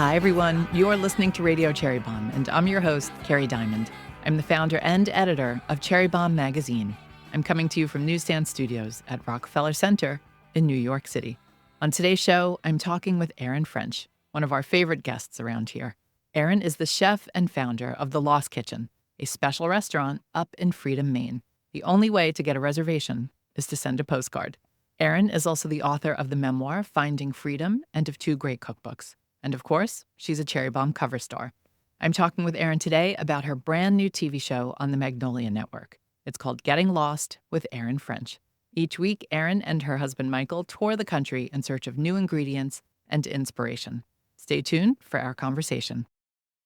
Hi, everyone. You're listening to Radio Cherry Bombe, and I'm your host, Kerry Diamond. I'm the founder and editor of Cherry Bombe magazine. I'm coming to you from Newsstand Studios at Rockefeller Center in New York City. On today's show, I'm talking with Erin French, one of our favorite guests around here. Erin is the chef and founder of The Lost Kitchen, a special restaurant up in Freedom, Maine. The only way to get a reservation is to send a postcard. Erin is also the author of the memoir Finding Freedom and of 2 great cookbooks. And of course, she's a Cherry Bombe cover star. I'm talking with Erin today about her brand new TV show on the Magnolia Network. It's called Getting Lost with Erin French. Each week, Erin and her husband Michael tour the country in search of new ingredients and inspiration. Stay tuned for our conversation.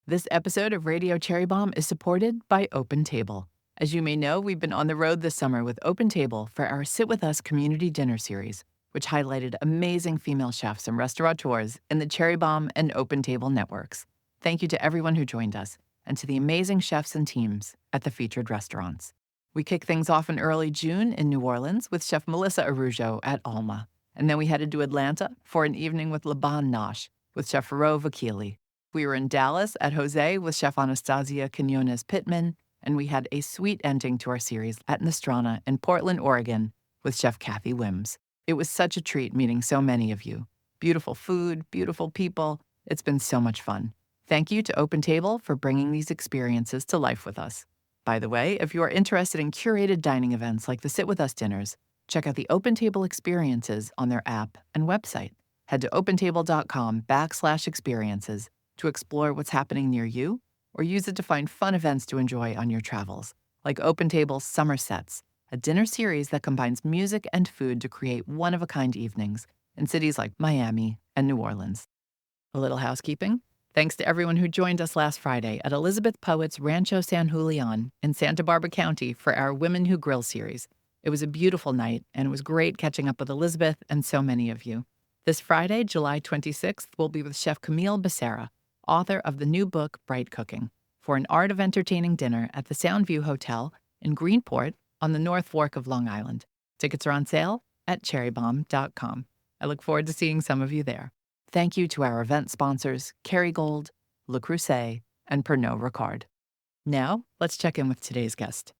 This episode of Radio Cherry Bombe is supported by Open Table. As you may know, we've been on the road this summer with Open Table for our Sit With Us community dinner series, which highlighted amazing female chefs and restaurateurs in the Cherry Bombe and Open Table networks. Thank you to everyone who joined us and to the amazing chefs and teams at the featured restaurants. We kicked things off in early June in New Orleans with Chef Melissa Arujo at Alma. And then we headed to Atlanta for an evening with Laban Nosh with Chef Faro Vakili. We were in Dallas at Jose with Chef Anastasia Quinones Pittman, and we had a sweet ending to our series at Nostrana in Portland, Oregon with Chef Kathy Wims. It was such a treat meeting so many of you. Beautiful food, beautiful people. It's been so much fun. Thank you to Open Table for bringing these experiences to life with us. By the way, if you are interested in curated dining events like the Sit With Us dinners, check out the Open Table experiences on their app and website. Head to opentable.com/experiences to explore what's happening near you, or use it to find fun events to enjoy on your travels, like Open Table's Summer Sets, a dinner series that combines music and food to create one-of-a-kind evenings in cities like Miami and New Orleans. A little housekeeping. Thanks to everyone who joined us last Friday at Elizabeth Poet's Rancho San Julian in Santa Barbara County for our Women Who Grill series. It was a beautiful night, and it was great catching up with Elizabeth and so many of you. This Friday, July 26th, we'll be with Chef Camille Becerra, author of the new book, Bright Cooking, for an art of entertaining dinner at the Soundview Hotel in Greenport on the North Fork of Long Island. Tickets are on sale at cherrybombe.com. I look forward to seeing some of you there. Thank you to our event sponsors, Kerrygold, Le Creuset, and Pernod Ricard. Now, let's check in with today's guest.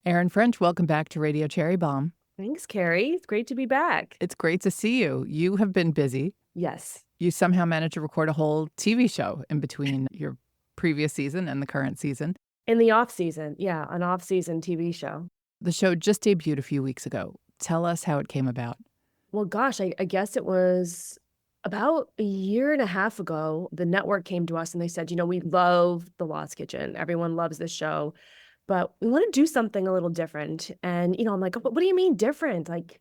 Erin French, welcome back to Radio Cherry Bombe. Thanks, Kerry. It's great to be back. It's great to see you. You have been busy. Yes. You somehow managed to record a whole TV show in between your previous season and the current season. In the off-season, yeah, an off-season TV show. The show just debuted a few weeks ago. Tell us how it came about. Well, gosh, I guess it was about a year and a half ago. The network came to us and they said, we love The Lost Kitchen. Everyone loves this show, but we want to do something a little different. And, I'm like, what do you mean different? Like,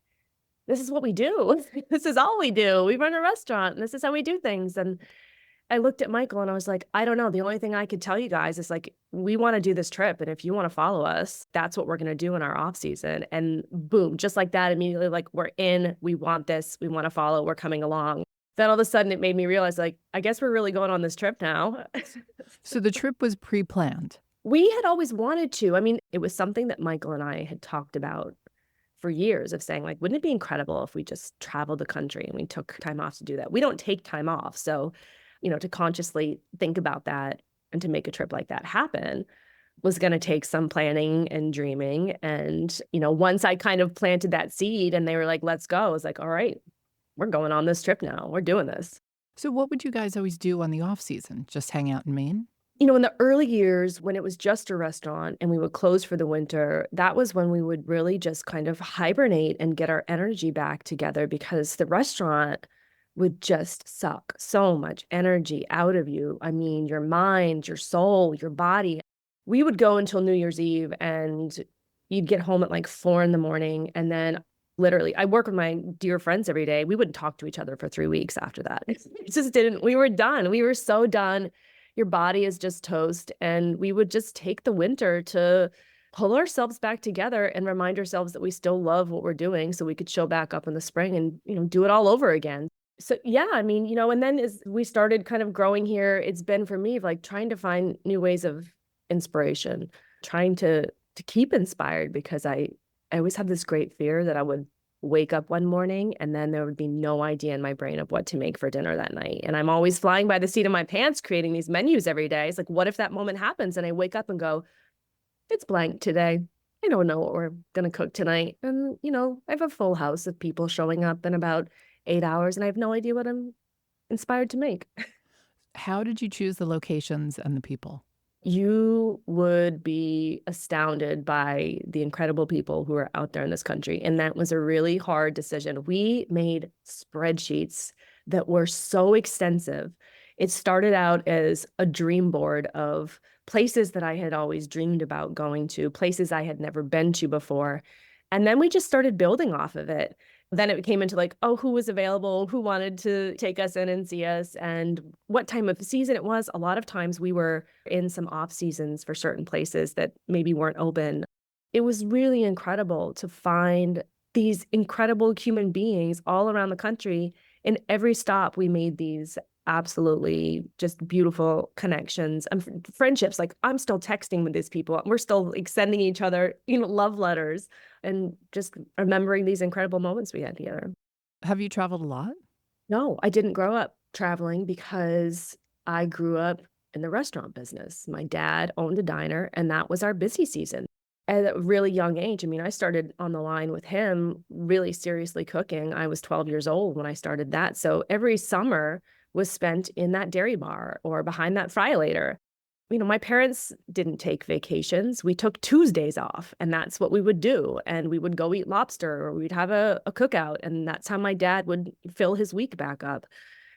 this is what we do. This is all we do. We run a restaurant and this is how we do things. And I looked at Michael and I was like, I don't know. The only thing I could tell you guys is like, we want to do this trip. And if you want to follow us, that's what we're going to do in our off season. And boom, just like that, immediately, like, we're in, we want this, we want to follow, we're coming along. Then all of a sudden it made me realize, like, I guess we're really going on this trip now. So the trip was pre-planned. We had always wanted to. I mean, it was something that Michael and I had talked about for years, of saying, like, wouldn't it be incredible if we just traveled the country and we took time off to do that? We don't take time off. So, to consciously think about that and to make a trip like that happen was going to take some planning and dreaming. And, once I kind of planted that seed and they were like, let's go, I was like, all right, we're going on this trip now. We're doing this. So what would you guys always do on the off season? Just hang out in Maine? In the early years when it was just a restaurant and we would close for the winter, that was when we would really just kind of hibernate and get our energy back together, because the restaurant would just suck so much energy out of you. I mean, your mind, your soul, your body. We would go until New Year's Eve and you'd get home at like 4 a.m. And then literally, I work with my dear friends every day. We wouldn't talk to each other for 3 weeks after that. It just didn't. We were done. We were so done. Your body is just toast. And we would just take the winter to pull ourselves back together and remind ourselves that we still love what we're doing, so we could show back up in the spring and, do it all over again. So, yeah, I mean, and then as we started kind of growing here, it's been for me like trying to find new ways of inspiration, trying to keep inspired, because I always had this great fear that I would wake up one morning and then there would be no idea in my brain of what to make for dinner that night. And I'm always flying by the seat of my pants creating these menus every day. It's like, what if that moment happens and I wake up and go, it's blank today. I don't know what we're going to cook tonight. And, I have a full house of people showing up in about 8 hours and I have no idea what I'm inspired to make. How did you choose the locations and the people? You would be astounded by the incredible people who are out there in this country. And that was a really hard decision. We made spreadsheets that were so extensive. It started out as a dream board of places that I had always dreamed about going to, places I had never been to before. And then we just started building off of it. Then it came into like, oh, who was available, who wanted to take us in and see us, and what time of season it was. A lot of times we were in some off seasons for certain places that maybe weren't open. It was really incredible to find these incredible human beings all around the country. In every stop, we made these absolutely just beautiful connections and friendships. Like I'm still texting with these people. We're still like sending each other, love letters and just remembering these incredible moments we had together. Have you traveled a lot? No, I didn't grow up traveling because I grew up in the restaurant business. My dad owned a diner and that was our busy season. At a really young age, I started on the line with him really seriously cooking. I was 12 years old when I started that. So every summer was spent in that dairy bar or behind that fry later. My parents didn't take vacations. We took Tuesdays off, and that's what we would do. And we would go eat lobster or we'd have a cookout. And that's how my dad would fill his week back up.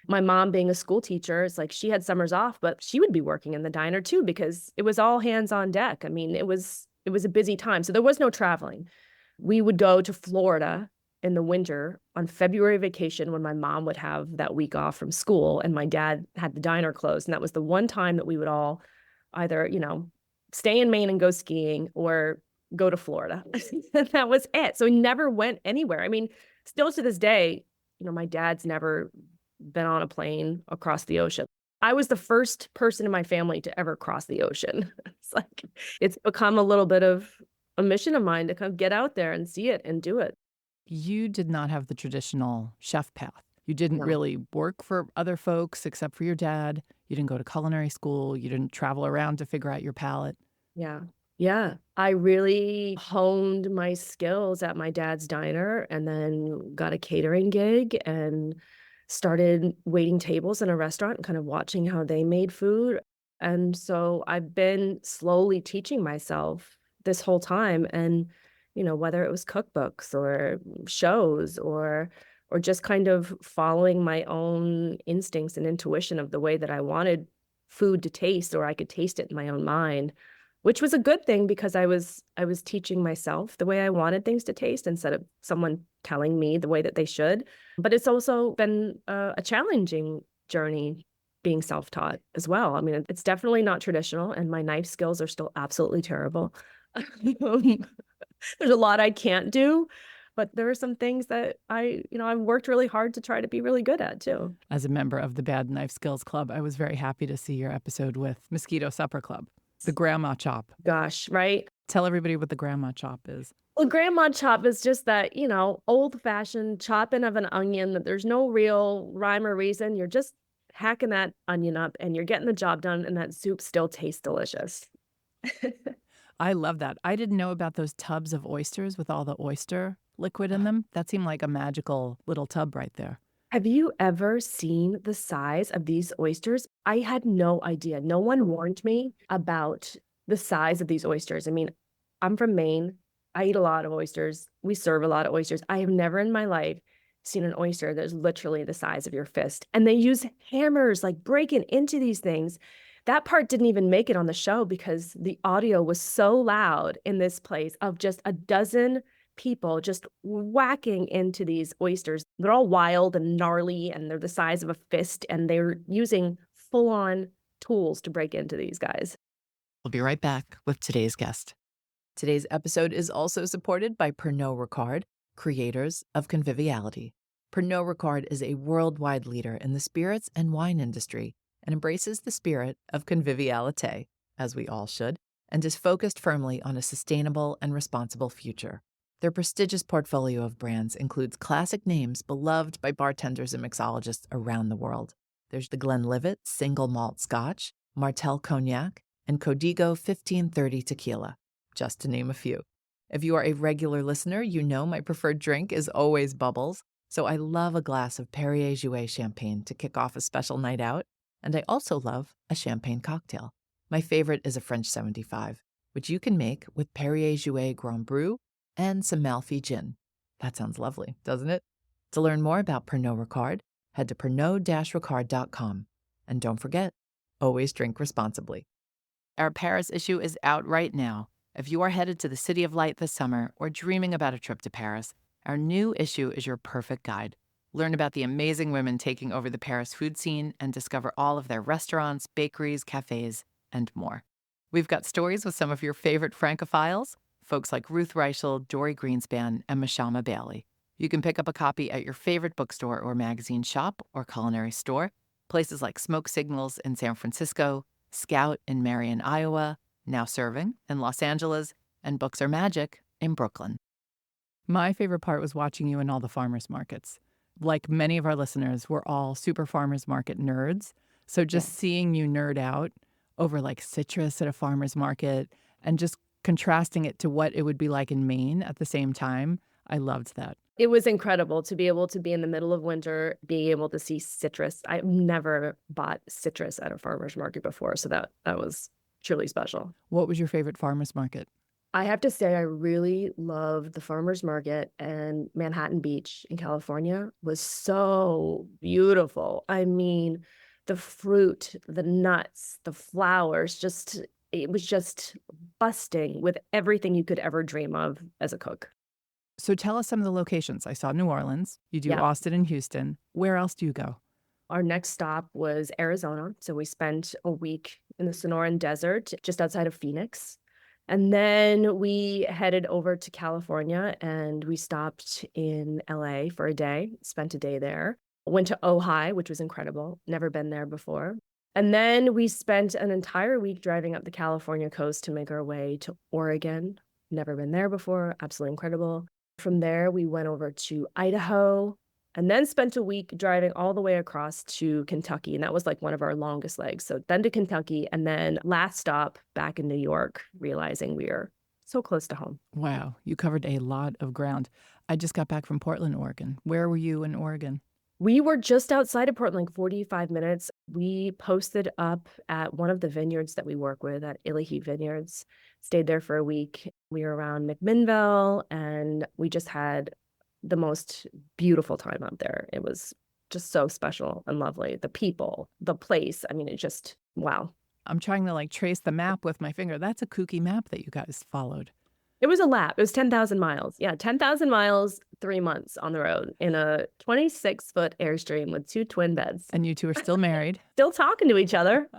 My mom being a school teacher, it's like she had summers off, but she would be working in the diner too because it was all hands on deck. It was a busy time. So there was no traveling. We would go to Florida in the winter on February vacation when my mom would have that week off from school and my dad had the diner closed. And that was the one time that we would all either, stay in Maine and go skiing or go to Florida. That was it. So we never went anywhere. Still to this day, my dad's never been on a plane across the ocean. I was the first person in my family to ever cross the ocean. It's become a little bit of a mission of mine to kind of get out there and see it and do it. You did not have the traditional chef path. You didn't No. really work for other folks except for your dad. You didn't go to culinary school. You didn't travel around to figure out your palate. Yeah. Yeah. I really honed my skills at my dad's diner and then got a catering gig and started waiting tables in a restaurant and kind of watching how they made food. And so I've been slowly teaching myself this whole time. And, whether it was cookbooks or shows or just kind of following my own instincts and intuition of the way that I wanted food to taste, or I could taste it in my own mind, which was a good thing because I was teaching myself the way I wanted things to taste instead of someone telling me the way that they should. But it's also been a challenging journey being self-taught as well. It's definitely not traditional and my knife skills are still absolutely terrible. There's a lot I can't do, but there are some things that I've worked really hard to try to be really good at too. As a member of the Bad Knife Skills Club, I was very happy to see your episode with Mosquito Supper Club, the grandma chop. Gosh, right? Tell everybody what the grandma chop is. Well, grandma chop is just that, old-fashioned chopping of an onion that there's no real rhyme or reason. You're just hacking that onion up and you're getting the job done and that soup still tastes delicious. I love that. I didn't know about those tubs of oysters with all the oyster liquid in them. That seemed like a magical little tub right there. Have you ever seen the size of these oysters? I had no idea. No one warned me about the size of these oysters. I'm from Maine. I eat a lot of oysters. We serve a lot of oysters. I have never in my life seen an oyster that's literally the size of your fist. And they use hammers, like breaking into these things. That part didn't even make it on the show because the audio was so loud in this place of just a dozen people just whacking into these oysters. They're all wild and gnarly and they're the size of a fist and they're using full-on tools to break into these guys. We'll be right back with today's guest. Today's episode is also supported by Pernod Ricard, creators of conviviality. Pernod Ricard is a worldwide leader in the spirits and wine industry and embraces the spirit of conviviality, as we all should, and is focused firmly on a sustainable and responsible future. Their prestigious portfolio of brands includes classic names beloved by bartenders and mixologists around the world. There's the Glenlivet Single Malt Scotch, Martell Cognac, and Código 1530 Tequila, just to name a few. If you are a regular listener, you know my preferred drink is always bubbles, so I love a glass of Perrier-Jouët champagne to kick off a special night out, and I also love a champagne cocktail. My favorite is a French 75, which you can make with Perrier-Jouët Grand Cru and some Malfy gin. That sounds lovely, doesn't it? To learn more about Pernod Ricard, head to pernod-ricard.com. And don't forget, always drink responsibly. Our Paris issue is out right now. If you are headed to the City of Light this summer or dreaming about a trip to Paris, our new issue is your perfect guide. Learn about the amazing women taking over the Paris food scene and discover all of their restaurants, bakeries, cafes, and more. We've got stories with some of your favorite Francophiles, folks like Ruth Reichel, Dory Greenspan, and Mashama Bailey. You can pick up a copy at your favorite bookstore or magazine shop or culinary store, places like Smoke Signals in San Francisco, Scout in Marion, Iowa, Now Serving in Los Angeles, and Books Are Magic in Brooklyn. My favorite part was watching you in all the farmers markets. Like many of our listeners, we're all super farmers market nerds. So just seeing you nerd out over like citrus at a farmer's market and just contrasting it to what it would be like in Maine at the same time, I loved that. It was incredible to be able to be in the middle of winter, being able to see citrus. I've never bought citrus at a farmer's market before, so that was truly special. What was your favorite farmer's market? I have to say I really loved the farmer's market, and Manhattan Beach in California was so beautiful. I mean, the fruit, the nuts, the flowers, it was just busting with everything you could ever dream of as a cook. So tell us some of the locations. I saw New Orleans. You do Austin and Houston. Where else do you go? Our next stop was Arizona. So we spent a week in the Sonoran Desert, just outside of Phoenix. And then we headed over to California and we stopped in LA for a day, spent a day there. Went to Ojai, which was incredible. Never been there before. And then we spent an entire week driving up the California coast to make our way to Oregon. Never been there before. Absolutely incredible. From there, we went over to Idaho and then spent a week driving all the way across to Kentucky. And that was like one of our longest legs. So then to Kentucky, and then last stop back in New York, realizing we are so close to home. Wow, you covered a lot of ground. I just got back from Portland, Oregon. Where were you in Oregon? We were just outside of Portland, like 45 minutes. We posted up at one of the vineyards that we work with at Illahee Vineyards, stayed there for a week. We were around McMinnville, and we just had the most beautiful time out there. It was just so special and lovely. The people, the place. I mean, it just, wow. I'm trying to like trace the map with my finger. That's a kooky map that you guys followed. It was a lap. It was 10,000 miles. Yeah, 10,000 miles, 3 months on the road in a 26-foot Airstream with 2 twin beds. And you two are still married. Still talking to each other.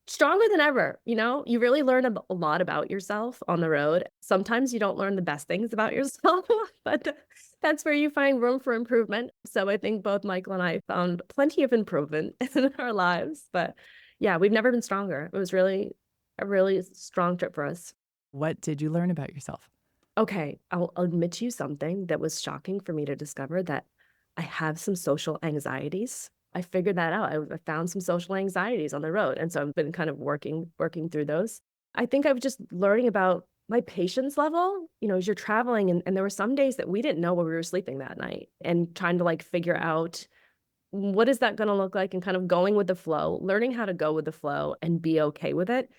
Stronger than ever. You really learn a lot about yourself on the road. Sometimes you don't learn the best things about yourself, but that's where you find room for improvement. So I think both Michael and I found plenty of improvement in our lives. But yeah, we've never been stronger. It was really a really strong trip for us. What did you learn about yourself? Okay, I'll admit to you something that was shocking for me to discover, that I have some social anxieties. I figured that out. I found some social anxieties on the road. And so I've been kind of working through those. I think I was just learning about my patience level, as you're traveling. And there were some days that we didn't know where we were sleeping that night, and trying to like figure out what is that going to look like, and kind of going with the flow, learning how to go with the flow and be okay with it,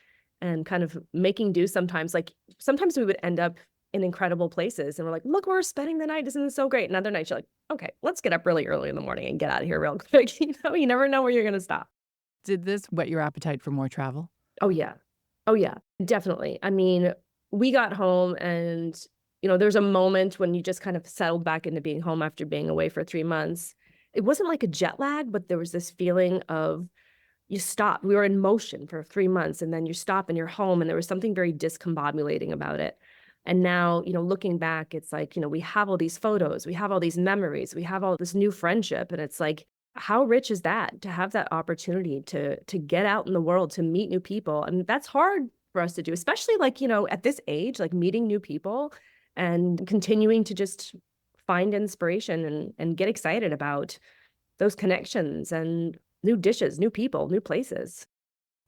and kind of making do sometimes. Like sometimes we would end up in incredible places and we're like, look, we're spending the night. Isn't this so great? And other nights you're like, okay, let's get up really early in the morning and get out of here real quick. You never know where you're going to stop. Did this whet your appetite for more travel? Oh yeah, definitely. I mean, we got home and, there's a moment when you just kind of settled back into being home after being away for 3 months. It wasn't like a jet lag, but there was this feeling of, you stopped. We were in motion for 3 months, and then you stop and you're home, and there was something very discombobulating about it. And now, looking back, it's like, we have all these photos, we have all these memories, we have all this new friendship. And it's like, how rich is that to have that opportunity to get out in the world, to meet new people? I mean, that's hard for us to do, especially like, at this age, like meeting new people and continuing to just find inspiration and get excited about those connections and new dishes, new people, new places.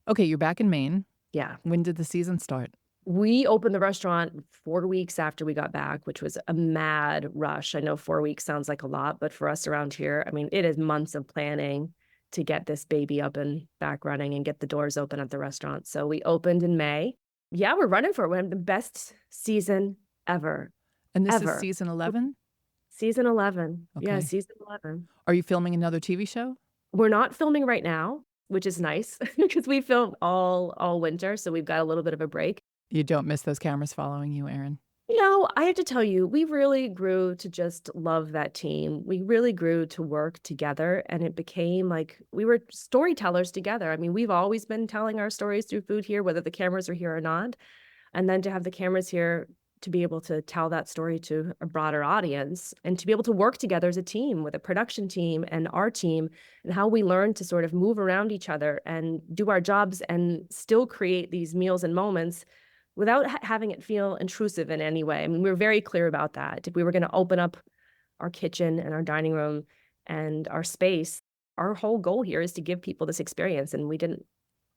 Okay, you're back in Maine. Yeah. When did the season start? We opened the restaurant 4 weeks after we got back, which was a mad rush. I know 4 weeks sounds like a lot, but for us around here, I mean, it is months of planning to get this baby up and back running and get the doors open at the restaurant. So we opened in May. Yeah, we're running for it. We had the best season ever, And this is ever. season 11? Season 11. Yeah, Okay. season 11. Are you filming another TV show? We're not filming right now, which is nice because we film all winter, so we've got a little bit of a break. You don't miss those cameras following you, Erin? I have to tell you, we really grew to just love that team. We really grew to work together, and it became like we were storytellers together. I mean, we've always been telling our stories through food here, whether the cameras are here or not. And then to have the cameras here to be able to tell that story to a broader audience and to be able to work together as a team with a production team and our team, and how we learn to sort of move around each other and do our jobs and still create these meals and moments without having it feel intrusive in any way. I mean, we were very clear about that. If we were going to open up our kitchen and our dining room and our space, our whole goal here is to give people this experience, and we didn't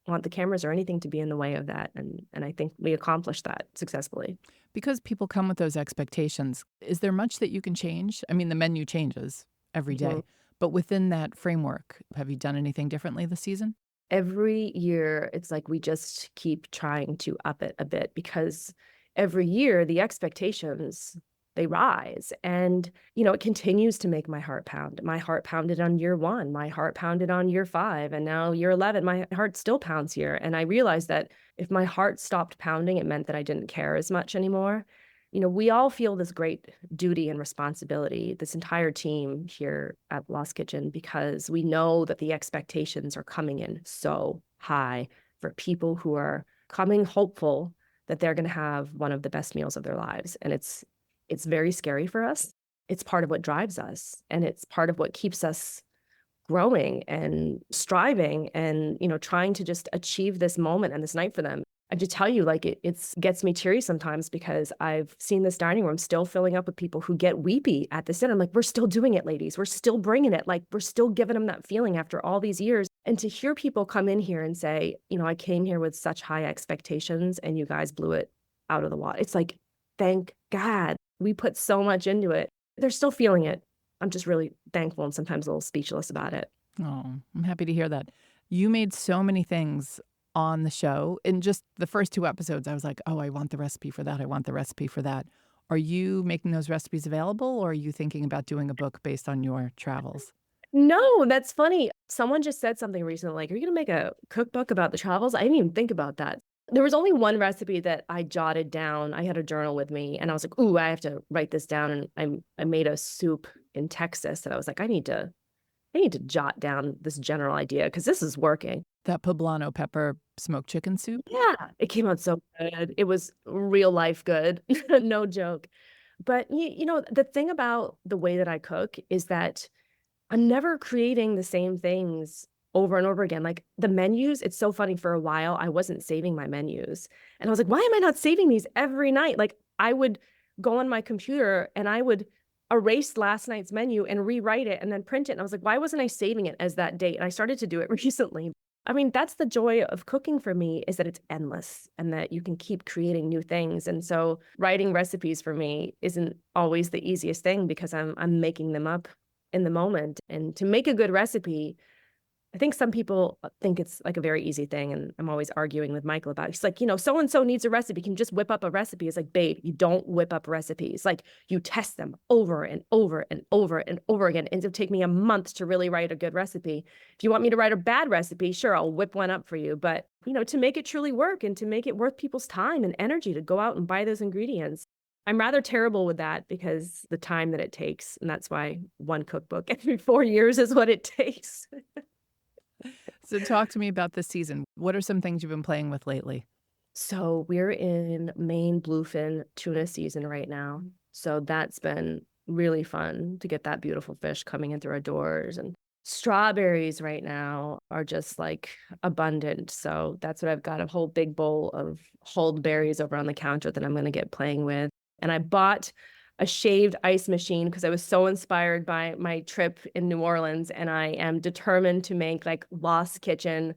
want the cameras or anything to be in the way of that. And I think we accomplished that successfully. Because people come with those expectations, is there much that you can change? I mean, the menu changes every day, but within that framework, have you done anything differently this season? Every year, it's like we just keep trying to up it a bit because every year the expectations, they rise. And, it continues to make my heart pound. My heart pounded on year 1. My heart pounded on year 5. And now year 11, my heart still pounds here. And I realized that if my heart stopped pounding, it meant that I didn't care as much anymore. We all feel this great duty and responsibility, this entire team here at Lost Kitchen, because we know that the expectations are coming in so high for people who are coming hopeful that they're going to have one of the best meals of their lives. And it's very scary for us. It's part of what drives us, and it's part of what keeps us growing and striving and, trying to just achieve this moment and this night for them. I have to tell you, like, it gets me teary sometimes because I've seen this dining room still filling up with people who get weepy at this dinner. I'm like, we're still doing it, ladies. We're still bringing it. Like, we're still giving them that feeling after all these years. And to hear people come in here and say, I came here with such high expectations and you guys blew it out of the water. It's like, thank God. We put so much into it. They're still feeling it. I'm just really thankful and sometimes a little speechless about it. Oh, I'm happy to hear that. You made so many things on the show. In just the first 2 episodes, I was like, oh, I want the recipe for that. I want the recipe for that. Are you making those recipes available, or are you thinking about doing a book based on your travels? No, that's funny. Someone just said something recently, like, are you going to make a cookbook about the travels? I didn't even think about that. There was only one recipe that I jotted down. I had a journal with me and I was like, ooh, I have to write this down. And I made a soup in Texas and I was like, I need to jot down this general idea because this is working. That poblano pepper smoked chicken soup? Yeah, it came out so good. It was real life good. No joke. But the thing about the way that I cook is that I'm never creating the same things over and over again. Like the menus, it's so funny. For a while, I wasn't saving my menus. And I was like, why am I not saving these every night? Like I would go on my computer and I would erase last night's menu and rewrite it and then print it. And I was like, why wasn't I saving it as that date? And I started to do it recently. I mean, that's the joy of cooking for me, is that it's endless and that you can keep creating new things. And so writing recipes for me isn't always the easiest thing because I'm making them up in the moment. And to make a good recipe, I think some people think it's like a very easy thing. And I'm always arguing with Michael about it. He's like, so-and-so needs a recipe. Can you just whip up a recipe? It's like, babe, you don't whip up recipes. Like you test them over and over and over and over again. And it'll take me a month to really write a good recipe. If you want me to write a bad recipe, sure, I'll whip one up for you. But, to make it truly work and to make it worth people's time and energy to go out and buy those ingredients, I'm rather terrible with that because the time that it takes. And that's why one cookbook every 4 years is what it takes. So talk to me about this season. What are some things you've been playing with lately? So we're in Maine bluefin tuna season right now. So that's been really fun to get that beautiful fish coming in through our doors. And strawberries right now are just like abundant. So that's what I've got, a whole big bowl of hulled berries over on the counter that I'm going to get playing with. And I bought a shaved ice machine because I was so inspired by my trip in New Orleans. And I am determined to make like Lost Kitchen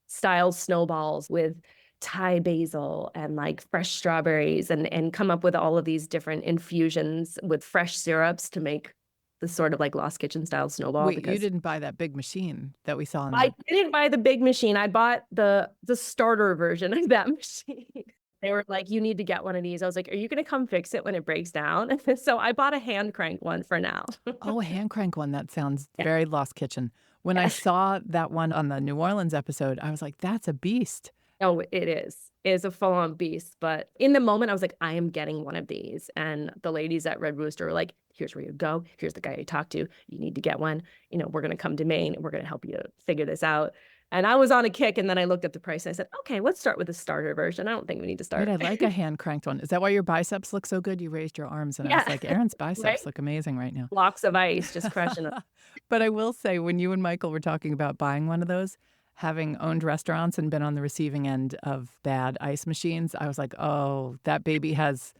style snowballs with Thai basil and like fresh strawberries and come up with all of these different infusions with fresh syrups to make the sort of like Lost Kitchen style snowball. Wait, you Because didn't buy that big machine that we saw in I that? didn't buy the big machine. I bought the starter version of that machine. They were like, you need to get one of these. I was like, are you going to come fix it when it breaks down? And so I bought a hand crank one for now. Oh, a hand crank one. That sounds Yeah. very Lost Kitchen. When I Yes. saw that one on the New Orleans episode, I was like, that's a beast. Oh, it is. It is a full-on beast. But in the moment, I was like, I am getting one of these. And the ladies at Red Rooster were like, here's where you go. Here's the guy you talk to. You need to get one. You know, we're going to come to Maine and we're going to help you figure this out. And I was on a kick. And then I looked at the price and I said, okay, let's start with the starter version. I don't think we need to Wait, start. I like a hand cranked one. Is that why your biceps look so good? You raised your arms, and I was Yeah. like, Erin's biceps Right? look amazing right now. Blocks of ice just crushing them. But I will say, when you and Michael were talking about buying one of those, having owned restaurants and been on the receiving end of bad ice machines, I was like, oh, that baby has,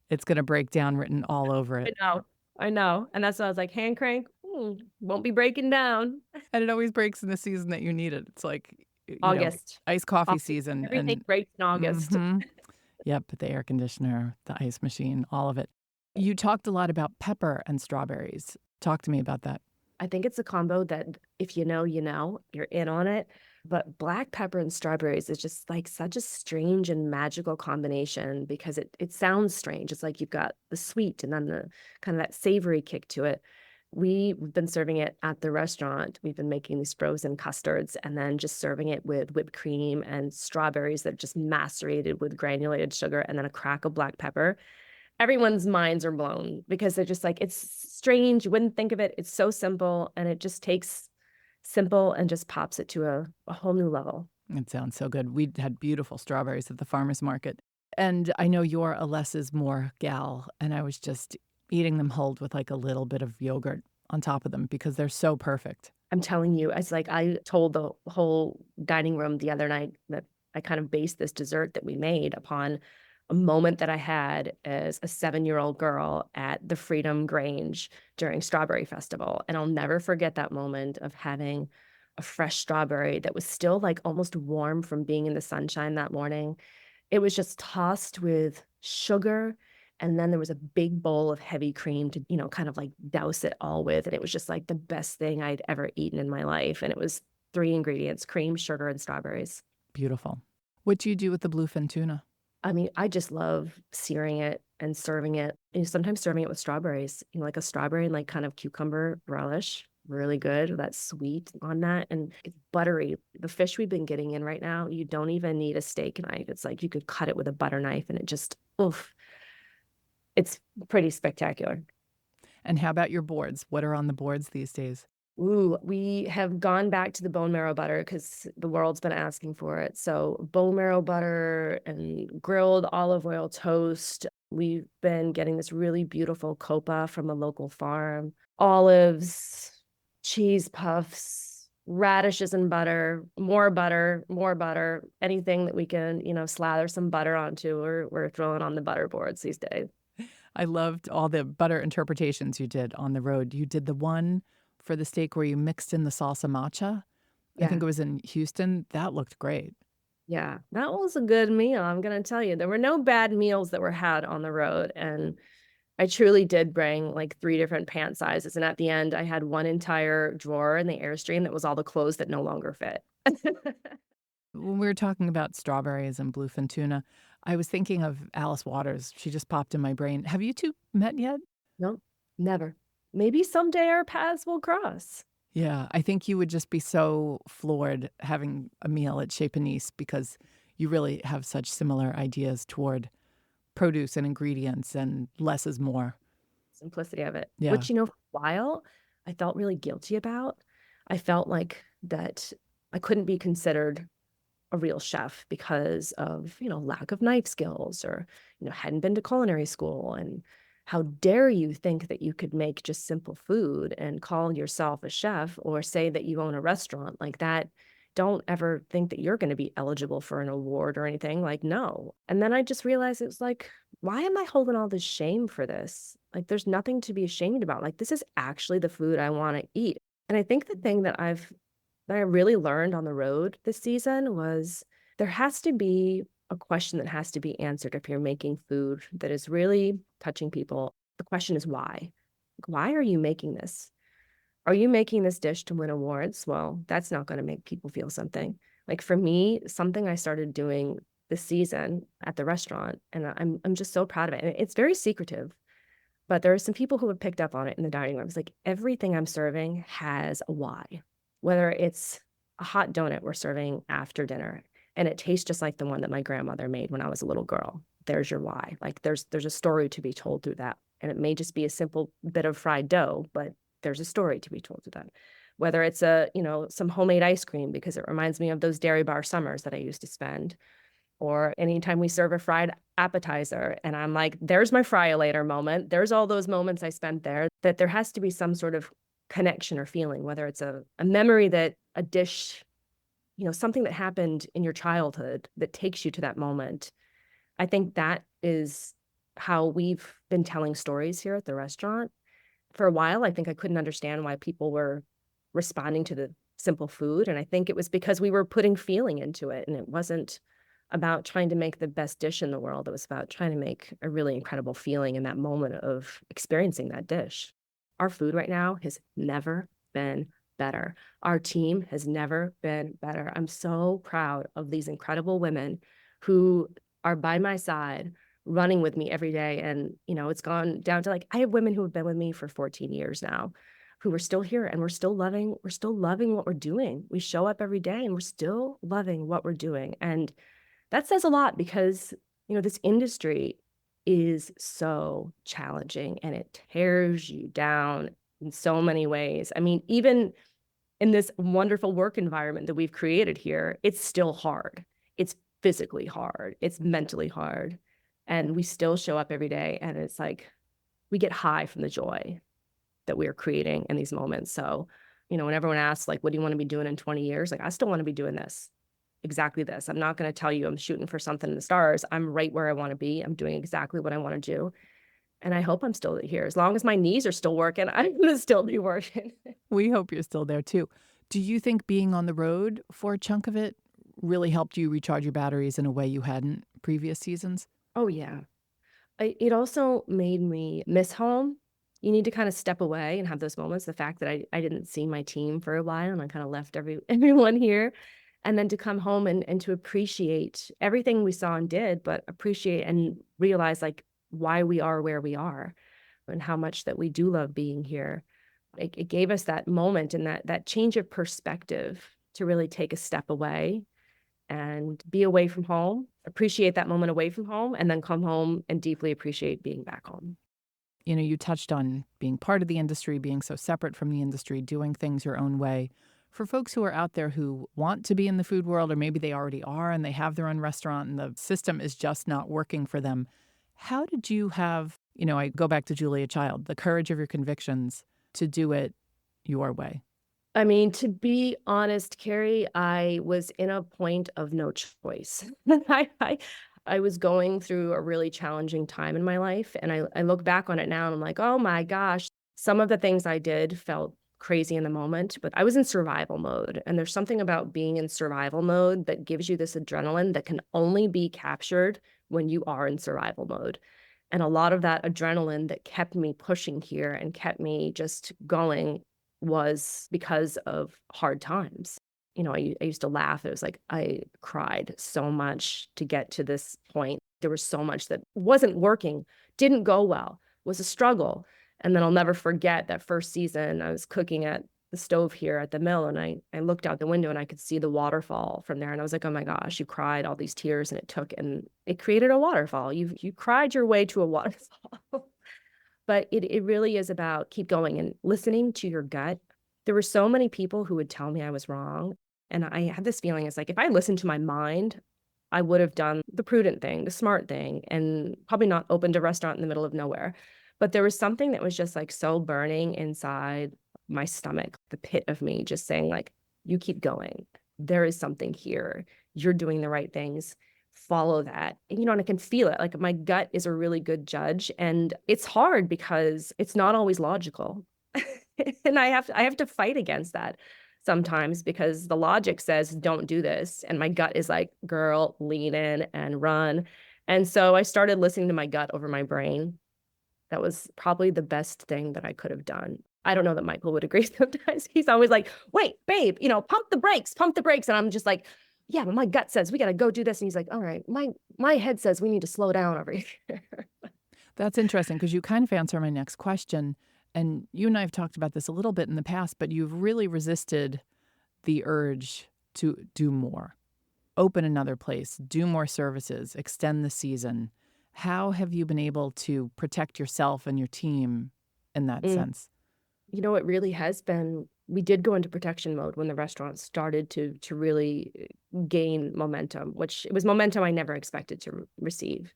it's going to break down written all over it. I know. And that's why I was like, hand crank, won't be breaking down. And it always breaks in the season that you need it. It's like, August. iced coffee season. Everything And breaks in August. Yep, the air conditioner, the ice machine, all of it. You talked a lot about pepper and strawberries. Talk to me about that. I think it's a combo that if you know, you're in on it. But black pepper and strawberries is just like such a strange and magical combination because it sounds strange. It's like you've got the sweet and then the kind of that savory kick to it. We've been serving it at the restaurant. We've been making these frozen custards and then just serving it with whipped cream and strawberries that are just macerated with granulated sugar and then a crack of black pepper. Everyone's minds are blown because they're just like, it's strange. You wouldn't think of it. It's so simple. And it just takes simple and just pops it to a whole new level. It sounds so good. We had beautiful strawberries at the farmer's market. And I know you're a less is more gal. And I was just eating them whole with like a little bit of yogurt on top of them because they're so perfect. I'm telling you, it's like I told the whole dining room the other night that I kind of based this dessert that we made upon a moment that I had as a 7-year-old girl at the Freedom Grange during Strawberry Festival. And I'll never forget that moment of having a fresh strawberry that was still like almost warm from being in the sunshine that morning. It was just tossed with sugar. And then there was a big bowl of heavy cream to, kind of like douse it all with. And it was just like the best thing I'd ever eaten in my life. And it was 3 ingredients: cream, sugar, and strawberries. Beautiful. What do you do with the bluefin tuna? I mean, I just love searing it and serving it. And sometimes serving it with strawberries, like a strawberry and like kind of cucumber relish. Really good. That's sweet on that. And it's buttery. The fish we've been getting in right now, you don't even need a steak knife. It's like you could cut it with a butter knife and it just, oof. It's pretty spectacular. And how about your boards? What are on the boards these days? Ooh, we have gone back to the bone marrow butter because the world's been asking for it. So bone marrow butter and grilled olive oil toast. We've been getting this really beautiful copa from a local farm. Olives, cheese puffs, radishes and butter, more butter, more butter. Anything that we can, slather some butter onto, we're throwing on the butter boards these days. I loved all the butter interpretations you did on the road. You did the one for the steak where you mixed in the salsa matcha. Yeah. I think it was in Houston. That looked great. Yeah, that was a good meal. I'm going to tell you, there were no bad meals that were had on the road. And I truly did bring like 3 different pant sizes. And at the end, I had one entire drawer in the Airstream that was all the clothes that no longer fit. When we were talking about strawberries and bluefin tuna, I was thinking of Alice Waters. She just popped in my brain. Have you two met yet? No, never. Maybe someday our paths will cross. Yeah, I think you would just be so floored having a meal at Chez Panisse because you really have such similar ideas toward produce and ingredients and less is more. Simplicity of it. Yeah. Which, for a while, I felt really guilty about. I felt like that I couldn't be considered a real chef because of, lack of knife skills or, hadn't been to culinary school. And how dare you think that you could make just simple food and call yourself a chef or say that you own a restaurant like that? Don't ever think that you're going to be eligible for an award or anything. Like, no. And then I just realized it was like why am I holding all this shame for this? Like, there's nothing to be ashamed about. Like, this is actually the food I want to eat. And I think the thing that I really learned on the road this season was there has to be a question that has to be answered if you're making food that is really touching people. The question is why? Why are you making this? Are you making this dish to win awards? Well, that's not going to make people feel something. Like for me, something I started doing this season at the restaurant, and I'm just so proud of it. And it's very secretive, but there are some people who have picked up on it in the dining room. It's like everything I'm serving has a why. Whether it's a hot donut we're serving after dinner, and it tastes just like the one that my grandmother made when I was a little girl. There's your why. Like there's a story to be told through that. And it may just be a simple bit of fried dough, but there's a story to be told through that. Whether it's some homemade ice cream because it reminds me of those dairy bar summers that I used to spend, or anytime we serve a fried appetizer and I'm like, there's my fry later moment. There's all those moments I spent there, that there has to be some sort of connection or feeling, whether it's a memory, that a dish, something that happened in your childhood that takes you to that moment. I think that is how we've been telling stories here at the restaurant. For a while, I think I couldn't understand why people were responding to the simple food. And I think it was because we were putting feeling into it. And it wasn't about trying to make the best dish in the world. It was about trying to make a really incredible feeling in that moment of experiencing that dish. Our food right now has never been better. Our team has never been better. I'm so proud of these incredible women who are by my side, running with me every day. And, it's gone down to I have women who have been with me for 14 years now who are still here, and we're still loving what we're doing. We show up every day and we're still loving what we're doing. And that says a lot because, this industry is so challenging and it tears you down in so many ways. I mean, even in this wonderful work environment that we've created here, it's still hard. It's physically hard. It's mentally hard. And we still show up every day. And it's like, we get high from the joy that we are creating in these moments. So, when everyone asks, what do you want to be doing in 20 years? I still want to be doing this. Exactly this. I'm not going to tell you I'm shooting for something in the stars. I'm right where I want to be. I'm doing exactly what I want to do. And I hope I'm still here. As long as my knees are still working, I'm going to still be working. We hope you're still there too. Do you think being on the road for a chunk of it really helped you recharge your batteries in a way you hadn't previous seasons? Oh, yeah. It also made me miss home. You need to kind of step away and have those moments. The fact that I didn't see my team for a while and I kind of left everyone here. And then to come home and to appreciate everything we saw and did, but appreciate and realize why we are where we are and how much that we do love being here. It gave us that moment and that change of perspective to really take a step away and be away from home, appreciate that moment away from home, and then come home and deeply appreciate being back home. You touched on being part of the industry, being so separate from the industry, doing things your own way. For folks who are out there who want to be in the food world, or maybe they already are and they have their own restaurant and the system is just not working for them, how did you have, I go back to Julia Child, the courage of your convictions to do it your way? I mean, to be honest, Kerry, I was in a point of no choice. I was going through a really challenging time in my life, and I look back on it now and I'm like, oh my gosh, some of the things I did felt crazy in the moment, but I was in survival mode. And there's something about being in survival mode that gives you this adrenaline that can only be captured when you are in survival mode. And a lot of that adrenaline that kept me pushing here and kept me just going was because of hard times. I used to laugh. It was like I cried so much to get to this point. There was so much that wasn't working, didn't go well, was a struggle. And then I'll never forget that first season I was cooking at the stove here at the mill, and I looked out the window and I could see the waterfall from there. And I was like, oh my gosh, you cried all these tears and it created a waterfall. You cried your way to a waterfall. But it really is about keep going and listening to your gut. There were so many people who would tell me I was wrong. And I had this feeling, it's like, if I listened to my mind, I would have done the prudent thing, the smart thing, and probably not opened a restaurant in the middle of nowhere. But there was something that was just so burning inside my stomach, the pit of me, just saying you keep going. There is something here. You're doing the right things. follow that. And I can feel it. Like my gut is a really good judge. And it's hard because it's not always logical. And I have to fight against that sometimes because the logic says don't do this. And my gut is like, girl, lean in and run. And so I started listening to my gut over my brain. That was probably the best thing that I could have done. I don't know that Michael would agree sometimes. He's always like, wait, babe, pump the brakes. And I'm just like, yeah, but my gut says we got to go do this. And he's like, all right, my head says we need to slow down over here. That's interesting because you kind of answer my next question. And you and I have talked about this a little bit in the past, but you've really resisted the urge to do more, open another place, do more services, extend the season. How have you been able to protect yourself and your team in that sense? It really has been. We did go into protection mode when the restaurant started to really gain momentum, which it was momentum I never expected to receive.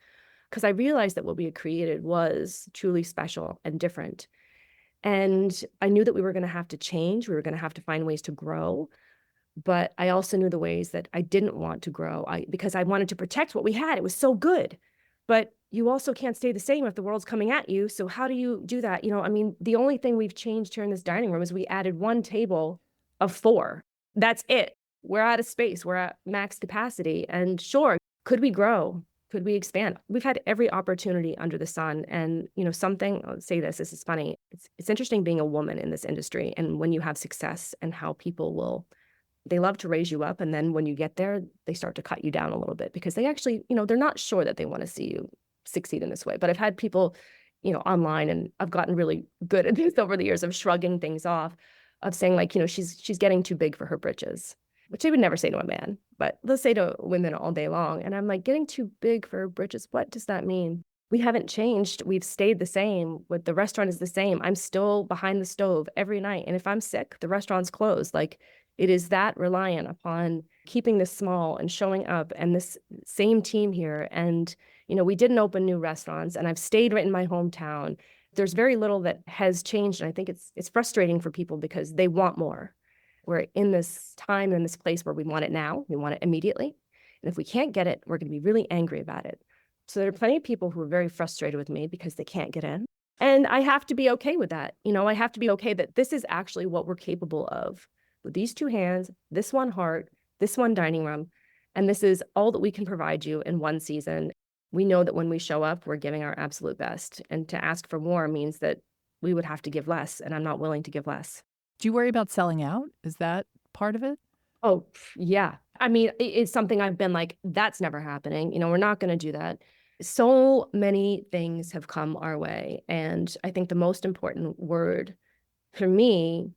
Because I realized that what we had created was truly special and different. And I knew that we were going to have to change. We were going to have to find ways to grow. But I also knew the ways that I didn't want to grow because I wanted to protect what we had. It was so good. But you also can't stay the same if the world's coming at you. So how do you do that? The only thing we've changed here in this dining room is we added one table of 4. That's it. We're out of space. We're at max capacity. And sure, could we grow? Could we expand? We've had every opportunity under the sun. And, I'll say this is funny. It's interesting being a woman in this industry. And when you have success and how people they love to raise you up. And then when you get there, they start to cut you down a little bit because they actually, they're not sure that they want to see you succeed in this way. But I've had people, online, and I've gotten really good at this over the years of shrugging things off, of saying like, she's getting too big for her britches, which they would never say to a man, but they'll say to women all day long. And I'm like, getting too big for her britches, what does that mean? We haven't changed. We've stayed the same. The restaurant is the same. I'm still behind the stove every night. And if I'm sick, the restaurant's closed. Like, it is that reliant upon keeping this small and showing up and this same team here. And, we didn't open new restaurants, and I've stayed right in my hometown. There's very little that has changed. And I think it's frustrating for people because they want more. We're in this time, in this place where we want it now. We want it immediately. And if we can't get it, we're going to be really angry about it. So there are plenty of people who are very frustrated with me because they can't get in. And I have to be okay with that. I have to be okay that this is actually what we're capable of. With these 2 hands, this one heart, this one dining room, and this is all that we can provide you in one season. We know that when we show up, we're giving our absolute best. And to ask for more means that we would have to give less, and I'm not willing to give less. Do you worry about selling out? Is that part of it? Oh, yeah. It's something I've been like, that's never happening. We're not going to do that. So many things have come our way. And I think the most important word for me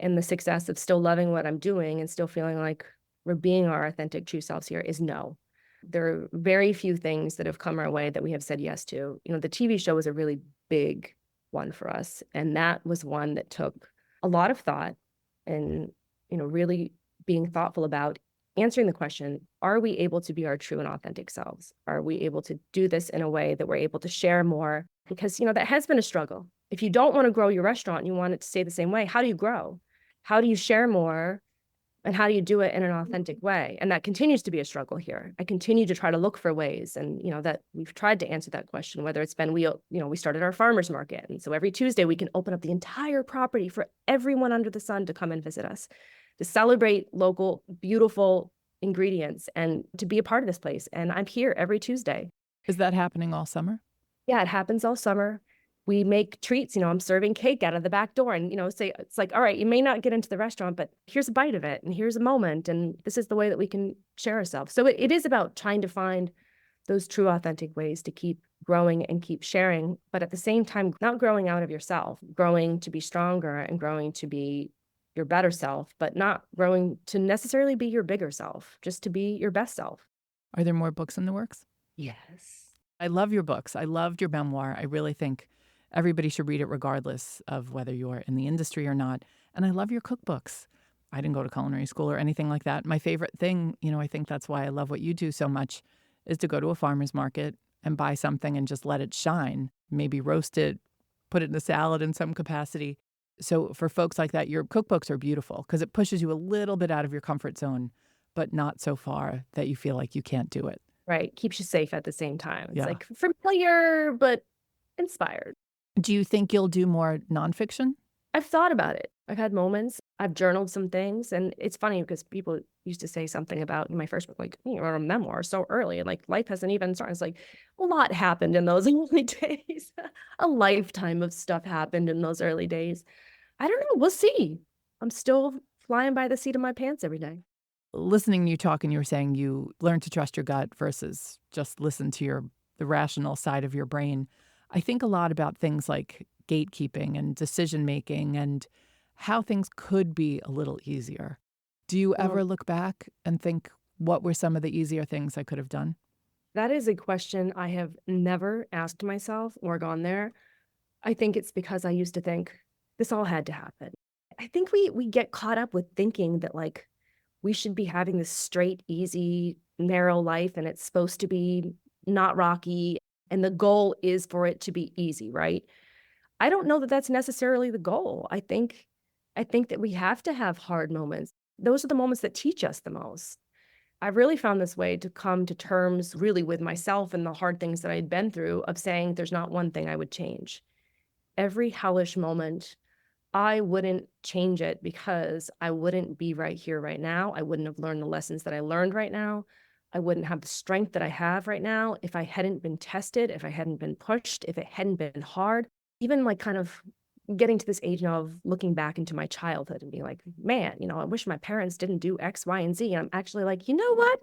and the success of still loving what I'm doing and still feeling like we're being our authentic true selves here is no. There are very few things that have come our way that we have said yes to. The TV show was a really big one for us. And that was one that took a lot of thought and, really being thoughtful about answering the question, are we able to be our true and authentic selves? Are we able to do this in a way that we're able to share more? Because, that has been a struggle. If you don't want to grow your restaurant and you want it to stay the same way, how do you grow? How do you share more? And how do you do it in an authentic way? And that continues to be a struggle here. I continue to try to look for ways, and that we've tried to answer that question, whether it's been we started our farmers market. And so every Tuesday we can open up the entire property for everyone under the sun to come and visit us, to celebrate local, beautiful ingredients and to be a part of this place. And I'm here every Tuesday. Is that happening all summer? Yeah, it happens all summer. We make treats, I'm serving cake out of the back door and, say, it's like, all right, you may not get into the restaurant, but here's a bite of it and here's a moment. And this is the way that we can share ourselves. So it is about trying to find those true, authentic ways to keep growing and keep sharing, but at the same time, not growing out of yourself, growing to be stronger and growing to be your better self, but not growing to necessarily be your bigger self, just to be your best self. Are there more books in the works? Yes. I love your books. I loved your memoir. I really think everybody should read it regardless of whether you're in the industry or not. And I love your cookbooks. I didn't go to culinary school or anything like that. My favorite thing, I think that's why I love what you do so much, is to go to a farmer's market and buy something and just let it shine. Maybe roast it, put it in a salad in some capacity. So for folks like that, your cookbooks are beautiful because it pushes you a little bit out of your comfort zone, but not so far that you feel like you can't do it. Right. Keeps you safe at the same time. It's Yeah. like familiar, but inspired. Do you think you'll do more nonfiction? I've thought about it. I've had moments. I've journaled some things. And it's funny because people used to say something about my first book, like, you wrote a memoir so early and like life hasn't even started. It's like a lot happened in those early days. A lifetime of stuff happened in those early days. I don't know. We'll see. I'm still flying by the seat of my pants every day. Listening to you talk, and you were saying you learn to trust your gut versus just listen to the rational side of your brain. I think a lot about things like gatekeeping and decision making and how things could be a little easier. Do you ever Well, look back and think, what were some of the easier things I could have done? that is a question I have never asked myself or gone there. I think it's because I used to think this all had to happen. I think we get caught up with thinking that like we should be having this straight, easy, narrow life and it's supposed to be not rocky and the goal is for it to be easy, right? I don't know that that's necessarily the goal. I think that we have to have hard moments. Those are the moments that teach us the most. I've really found this way to come to terms really with myself and the hard things that I'd been through of saying there's not one thing I would change. Every hellish moment, I wouldn't change it because I wouldn't be right here right now. I wouldn't have learned the lessons that I learned right now. I wouldn't have the strength that I have right now if I hadn't been tested, if I hadn't been pushed, if it hadn't been hard. Even like kind of getting to this age now of looking back into my childhood and being like, man, I wish my parents didn't do X, Y, and Z. And I'm actually like, you know what?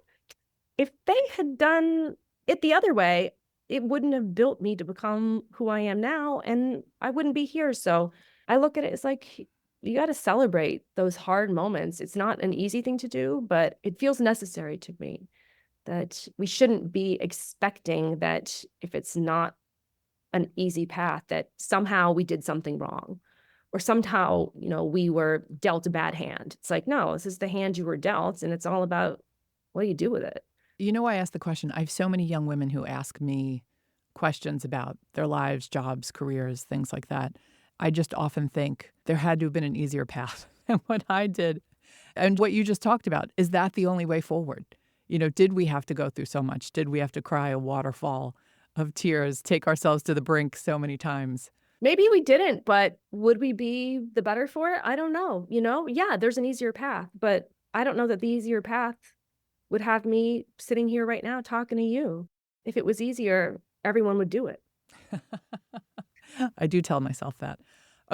If they had done it the other way, it wouldn't have built me to become who I am now, and I wouldn't be here. So I look at it as like you got to celebrate those hard moments. It's not an easy thing to do, but it feels necessary to me that we shouldn't be expecting that if it's not an easy path, that somehow we did something wrong or somehow, we were dealt a bad hand. It's like, no, this is the hand you were dealt, and it's all about what do you do with it? You know why I asked the question? I have so many young women who ask me questions about their lives, jobs, careers, things like that. I just often think there had to have been an easier path than what I did. And what you just talked about, is that the only way forward? Did we have to go through so much? Did we have to cry a waterfall of tears, take ourselves to the brink so many times? Maybe we didn't, but would we be the better for it? I don't know. Yeah, there's an easier path, but I don't know that the easier path would have me sitting here right now talking to you. If it was easier, everyone would do it. I do tell myself that.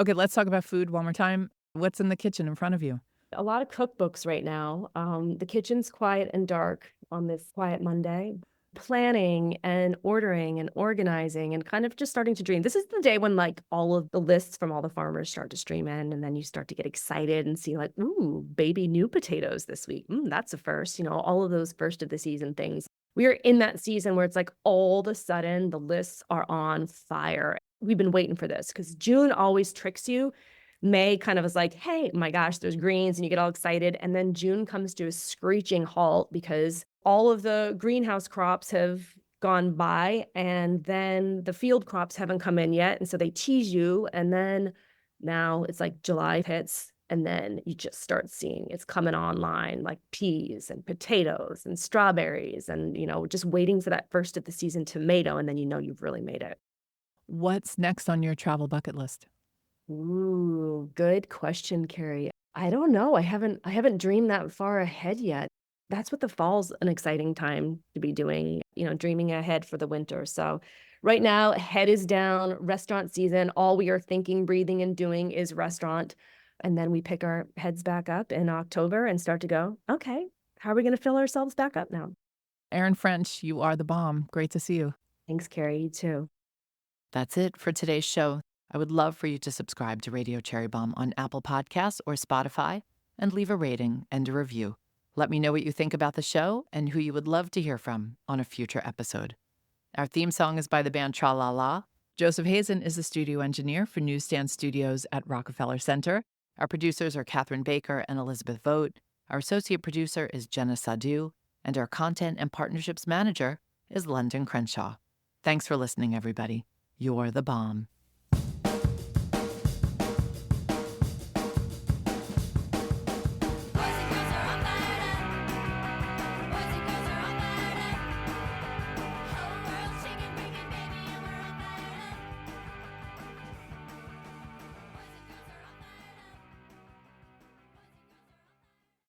Okay, let's talk about food one more time. What's in the kitchen in front of you? A lot of cookbooks right now. The kitchen's quiet and dark on this quiet Monday. Planning and ordering and organizing and kind of just starting to dream. This is the day when like all of the lists from all the farmers start to stream in, and then you start to get excited and see like, ooh, baby new potatoes this week. That's a first, all of those first of the season things. We are in that season where it's like all of a sudden the lists are on fire. We've been waiting for this because June always tricks you. May kind of is like, hey, my gosh, there's greens, and you get all excited. And then June comes to a screeching halt because all of the greenhouse crops have gone by, and then the field crops haven't come in yet. And so they tease you. And then now it's like July hits, and then you just start seeing it's coming online like peas and potatoes and strawberries and, just waiting for that first of the season tomato. And then you've really made it. What's next on your travel bucket list? Ooh, good question, Carrie. I don't know. I haven't dreamed that far ahead yet. That's what the fall's an exciting time to be doing, dreaming ahead for the winter. So right now, head is down, restaurant season. All we are thinking, breathing, and doing is restaurant. And then we pick our heads back up in October and start to go, okay, how are we going to fill ourselves back up now? Erin French, you are the bomb. Great to see you. Thanks, Carrie. You too. That's it for today's show. I would love for you to subscribe to Radio Cherry Bombe on Apple Podcasts or Spotify and leave a rating and a review. Let me know what you think about the show and who you would love to hear from on a future episode. Our theme song is by the band Tra La La. Joseph Hazen is the studio engineer for Newsstand Studios at Rockefeller Center. Our producers are Catherine Baker and Elizabeth Vogt. Our associate producer is Jenna Sadhu. And our content and partnerships manager is Londyn Crenshaw. Thanks for listening, everybody. You're the bomb.